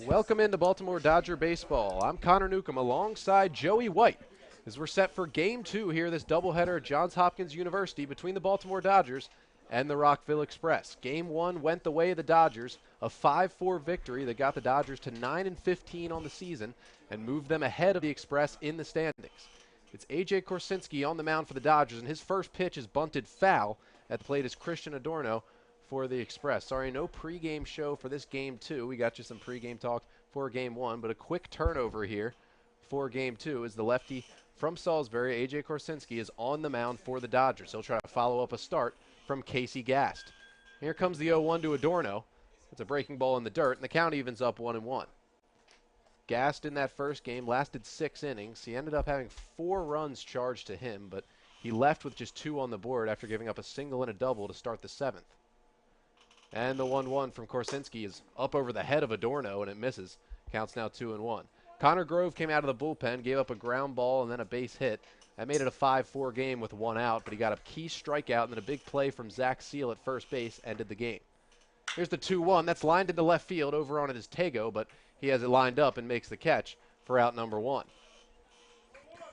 Welcome into Baltimore Dodger Baseball. I'm Connor Newcomb alongside Joey White as we're set for Game 2 here, this doubleheader at Johns Hopkins University between the Baltimore Dodgers and the Rockville Express. Game 1 went the way of the Dodgers, a 5-4 victory that got the Dodgers to 9-15 on the season and moved them ahead of the Express in the standings. It's A.J. Korsinski on the mound for the Dodgers, and his first pitch is bunted foul. At the plate is Christian Adorno for the Express. Sorry, no pregame show for this Game 2. We got you some pregame talk for Game 1, but a quick turnover here for Game 2 as the lefty from Salisbury, A.J. Korsinski, is on the mound for the Dodgers. He'll try to follow up a start from Casey Gast. Here comes the 0-1 to Adorno. It's a breaking ball in the dirt, and the count evens up 1-1. Gast in that first game lasted 6 innings. He ended up having 4 runs charged to him, but he left with just 2 on the board after giving up a single and a double to start the 7th. And the 1-1 from Korsinski is up over the head of Adorno, and it misses. Counts now 2-1. Connor Grove came out of the bullpen, gave up a ground ball and then a base hit. That made it a 5-4 game with 1 out, but he got a key strikeout, and then a big play from Zach Seal at first base ended the game. Here's the 2-1. That's lined into left field. Over on it is Tego, but he has it lined up and makes the catch for out number 1.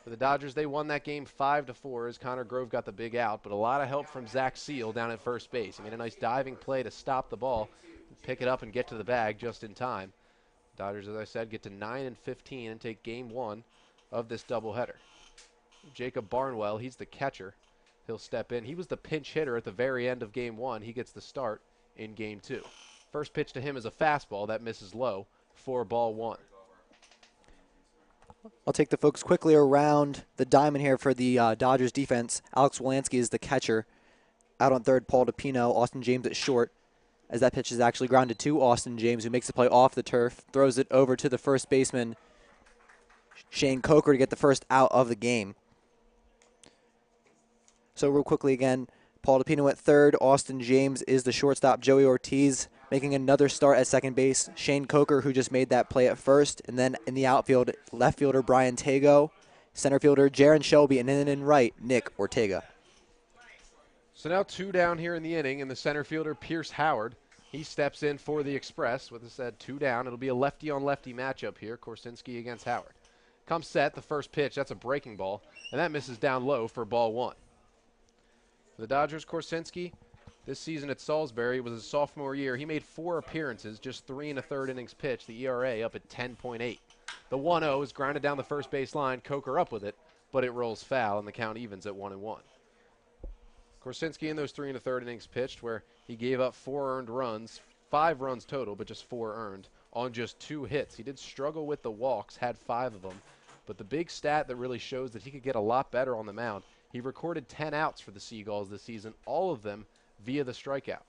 For the Dodgers, they won that game 5-4 as Connor Grove got the big out, but a lot of help from Zach Seal down at first base. He made a nice diving play to stop the ball, pick it up, and get to the bag just in time. Dodgers, as I said, get to 9-15 and take Game 1 of this doubleheader. Jacob Barnwell, he's the catcher. He'll step in. He was the pinch hitter at the very end of Game 1. He gets the start in Game 2. First pitch to him is a fastball. That misses low for ball 1. I'll take the folks quickly around the diamond here for the Dodgers defense. Alex Wolanski is the catcher. Out on third, Paul DePino. Austin James at short. As that pitch is actually grounded to Austin James, who makes the play off the turf, throws it over to the first baseman, Shane Coker, to get the first out of the game. So real quickly again, Paul DePino at third. Austin James is the shortstop. Joey Ortiz making another start at second base. Shane Coker, who just made that play at first. And then in the outfield, left fielder Brian Tego, center fielder Jaron Shelby, and then in right, Nick Ortega. So now 2 down here in the inning, and the center fielder Pierce Howard, he steps in for the Express. With this said 2 down, it'll be a lefty-on-lefty matchup here. Korsinski against Howard. Comes set, the first pitch, that's a breaking ball, and that misses down low for ball 1. For the Dodgers, Korsinski, this season at Salisbury was his sophomore year. He made 4 appearances, just 3 1/3 innings pitched, the ERA up at 10.8. The 1-0 is grounded down the first base line, Coker up with it, but it rolls foul, and the count evens at 1-1. Korsinski in those 3 1/3 innings pitched, where he gave up 4 earned runs, 5 runs total, but just 4 earned, on just 2 hits. He did struggle with the walks, had 5 of them, but the big stat that really shows that he could get a lot better on the mound, he recorded 10 outs for the Seagulls this season, all of them via the strikeout.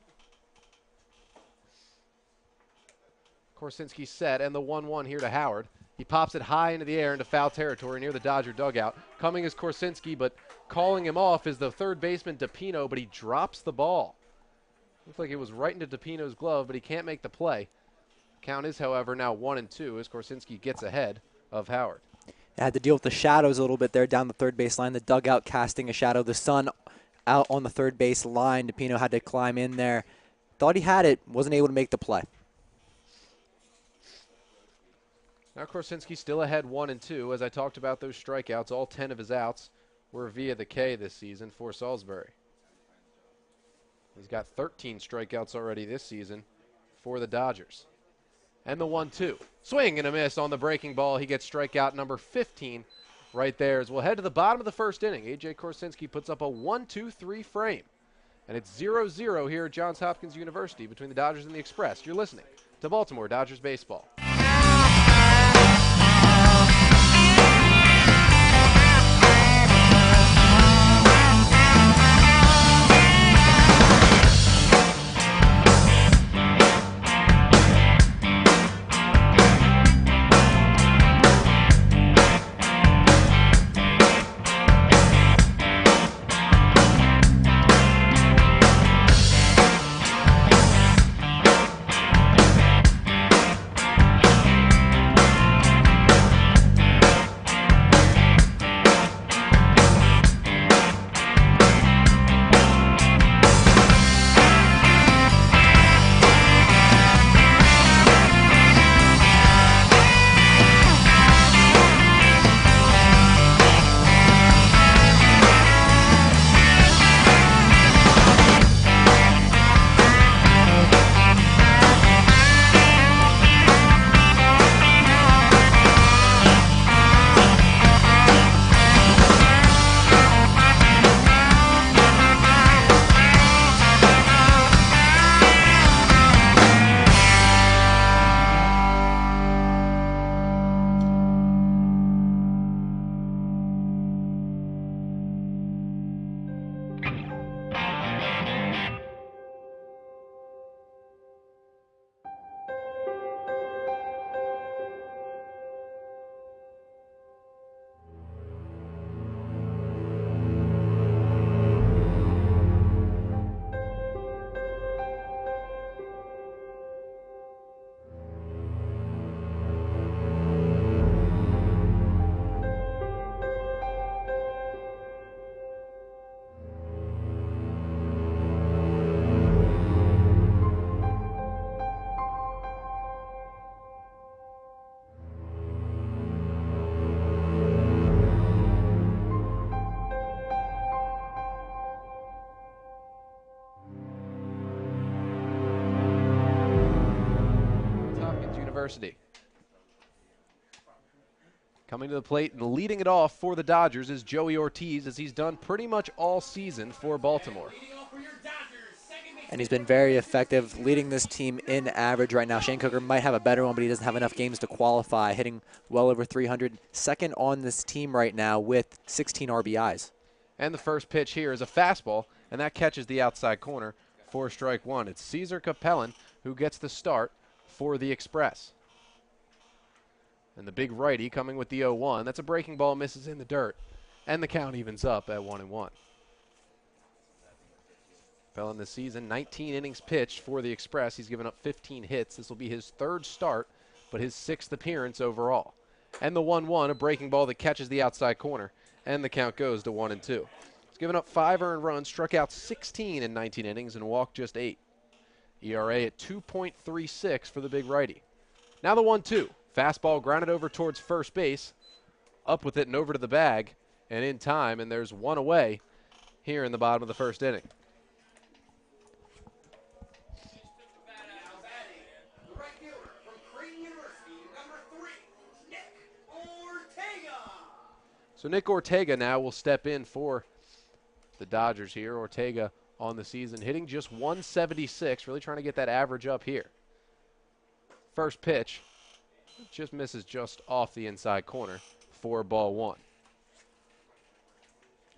Korsinski set, and the 1-1 here to Howard. He pops it high into the air into foul territory near the Dodger dugout. Coming is Korsinski, but calling him off is the third baseman DePino, but he drops the ball. Looks like it was right into DePino's glove, but he can't make the play. Count is, however, now 1-2 as Korsinski gets ahead of Howard. Had to deal with the shadows a little bit there down the third base line. The dugout casting a shadow. The sun out on the third base line. DePino had to climb in there. Thought he had it. Wasn't able to make the play. Now Korsinski still ahead 1-2. As I talked about those strikeouts, all 10 of his outs were via the K this season for Salisbury. He's got 13 strikeouts already this season for the Dodgers. And the 1-2. Swing and a miss on the breaking ball. He gets strikeout number 15 right there. As we'll head to the bottom of the first inning. A.J. Korsinski puts up a 1-2-3 frame. And it's 0-0 here at Johns Hopkins University between the Dodgers and the Express. You're listening to Baltimore Dodgers Baseball. University. Coming to the plate and leading it off for the Dodgers is Joey Ortiz, as he's done pretty much all season for Baltimore. And he's been very effective leading this team in average right now. Shane Cooker might have a better one, but he doesn't have enough games to qualify, hitting well over 300. Second on this team right now with 16 RBIs. And the first pitch here is a fastball, and that catches the outside corner for strike one. It's Cesar Capellan who gets the start for the Express. And the big righty coming with the 0-1. That's a breaking ball, misses in the dirt. And the count evens up at 1-1. Capellan this season, 19 innings pitched for the Express. He's given up 15 hits. This will be his third start, but his 6th appearance overall. And the 1-1, a breaking ball that catches the outside corner. And the count goes to 1-2. He's given up 5 earned runs, struck out 16 in 19 innings, and walked just 8. ERA at 2.36 for the big righty. Now the 1-2. Fastball grounded over towards first base. Up with it and over to the bag. And in time, and there's one away here in the bottom of the first inning. So Nick Ortega now will step in for the Dodgers here. Ortega on the season, hitting just 176, really trying to get that average up here. First pitch just misses just off the inside corner for ball one.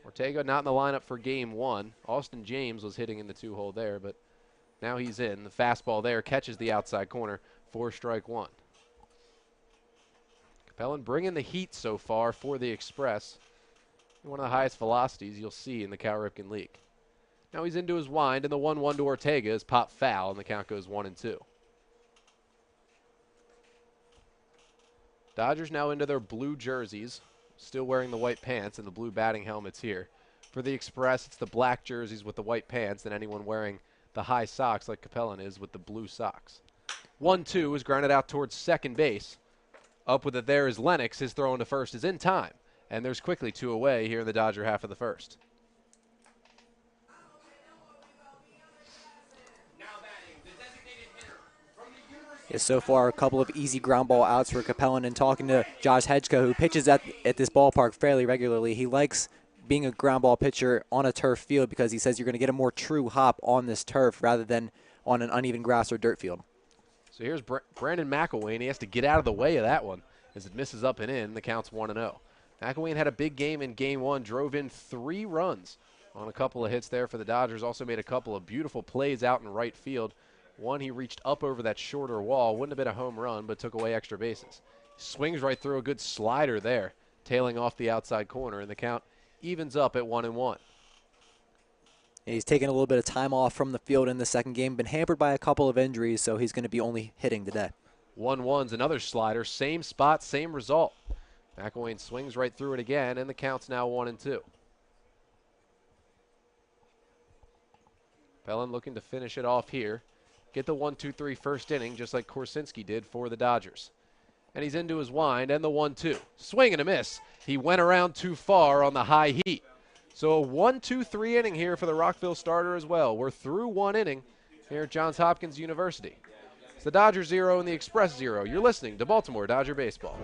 Ortega not in the lineup for game one. Austin James was hitting in the 2-hole there, but now he's in. The fastball there catches the outside corner for strike one. Capellan bringing the heat so far for the Express. One of the highest velocities you'll see in the Cal Ripken League. Now he's into his wind, and the 1-1 to Ortega is popped foul, and the count goes 1-2. Dodgers now into their blue jerseys, still wearing the white pants and the blue batting helmets here. For the Express, it's the black jerseys with the white pants, and anyone wearing the high socks like Capellan is with the blue socks. 1-2 is grounded out towards second base. Up with it there is Lennox. His throw into first is in time. And there's quickly 2 away here in the Dodger half of the first. Yeah, so far, a couple of easy ground ball outs for Capellan, and talking to Josh Hedgeko, who pitches at this ballpark fairly regularly. He likes being a ground ball pitcher on a turf field because he says you're going to get a more true hop on this turf rather than on an uneven grass or dirt field. So here's Brandon McElwain. He has to get out of the way of that one as it misses up and in. The count's 1-0. McElwain had a big game in game one, drove in 3 runs on a couple of hits there for the Dodgers. Also made a couple of beautiful plays out in right field. One, he reached up over that shorter wall. Wouldn't have been a home run, but took away extra bases. Swings right through a good slider there, tailing off the outside corner, and the count evens up at 1-1. He's taken a little bit of time off from the field in the second game, been hampered by a couple of injuries, so he's going to be only hitting today. 1-1's another slider, same spot, same result. McElwain swings right through it again, and the count's now 1-2. Capellan looking to finish it off here. Get the 1-2-3 first inning, just like Korsinski did for the Dodgers. And he's into his wind, and the 1-2. Swing and a miss. He went around too far on the high heat. So a 1-2-3 inning here for the Rockville starter as well. We're through 1 inning here at Johns Hopkins University. It's the Dodgers 0 and the Express 0. You're listening to Baltimore Dodger Baseball.